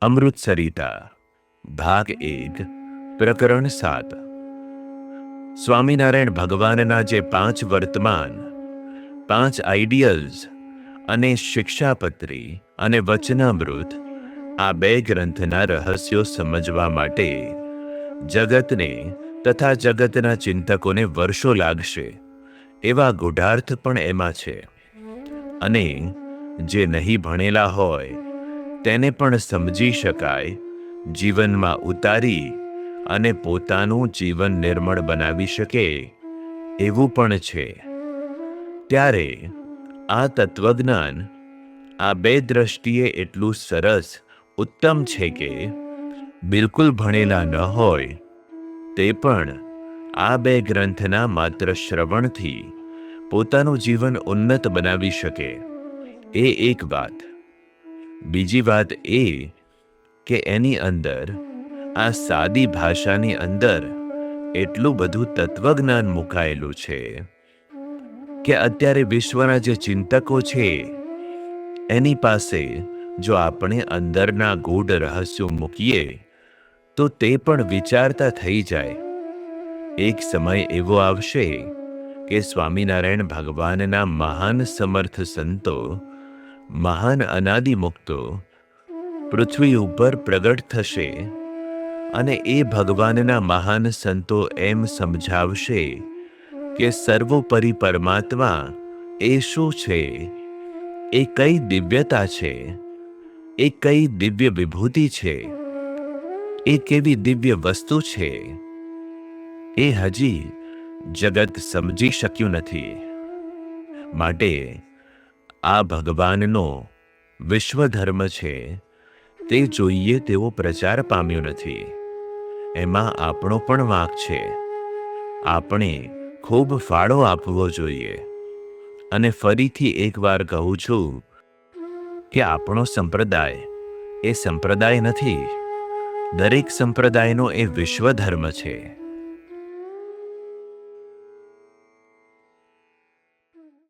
અમૃતસરિતા ભાગ 1 પ્રકરણ 7 સ્વામિનારાયણ ભગવાનના જે 5 વર્તમાન, 5 આઈડિયલ્સ અને શિક્ષાપત્રી અને વચનામૃત, આ 2 ગ્રંથના રહસ્યો સમજવા માટે જગતને તથા જગતના ચિંતકોને વર્ષો લાગશે એવા ગૂઢાર્થ પણ એમાં છે. અને જે નહીં ભણેલા હોય તેને પણ સમજી શકાય, જીવનમાં ઉતારી અને પોતાનું જીવન નિર્મળ બનાવી શકે એવું પણ છે. ત્યારે આ તત્વજ્ઞાન આ 2 દ્રષ્ટિએ એટલું સરસ, ઉત્તમ છે કે બિલકુલ ભણેલા ન હોય તે પણ આ 2 ગ્રંથના માત્ર શ્રવણથી પોતાનું જીવન ઉન્નત બનાવી શકે. એ એક વાત. બીજી વાત એ કે એની અંદર, આ સાદી ભાષાની અંદર એટલું બધું તત્વજ્ઞાન મુકાયેલું છે કે અત્યારે વિશ્વના જે ચિંતકો છે એની પાસે જો આપણે અંદરના ગૂઢ રહસ્યો મૂકીએ તો તે પણ વિચારતા થઈ જાય. એક સમય એવો આવશે કે સ્વામિનારાયણ ભગવાનના મહાન સમર્થ સંતો, મહાન અનાદિ મુક્તો પૃથ્વી ઉપર પ્રગટ થશે અને એ ભગવાનના મહાન સંતો એમ સમજાવશે કે સર્વોપરી પરમાત્મા એ શું છે, એ કઈ દિવ્યતા છે, એ કઈ દિવ્ય વિભૂતિ છે, એ કેવી દિવ્ય વસ્તુ છે, એ હજી જગત સમજી શક્યું નથી. માટે આ ભગવાનનો વિશ્વધર્મ છે તે જોઈએ તેવો પ્રચાર પામ્યો નથી. એમાં આપણો પણ વાંક છે. આપણે ખૂબ ફાળો આપવો જોઈએ. અને ફરીથી એકવાર કહું છું કે આપણો સંપ્રદાય એ સંપ્રદાય નથી. દરેક સંપ્રદાયનો એ વિશ્વધર્મ છે.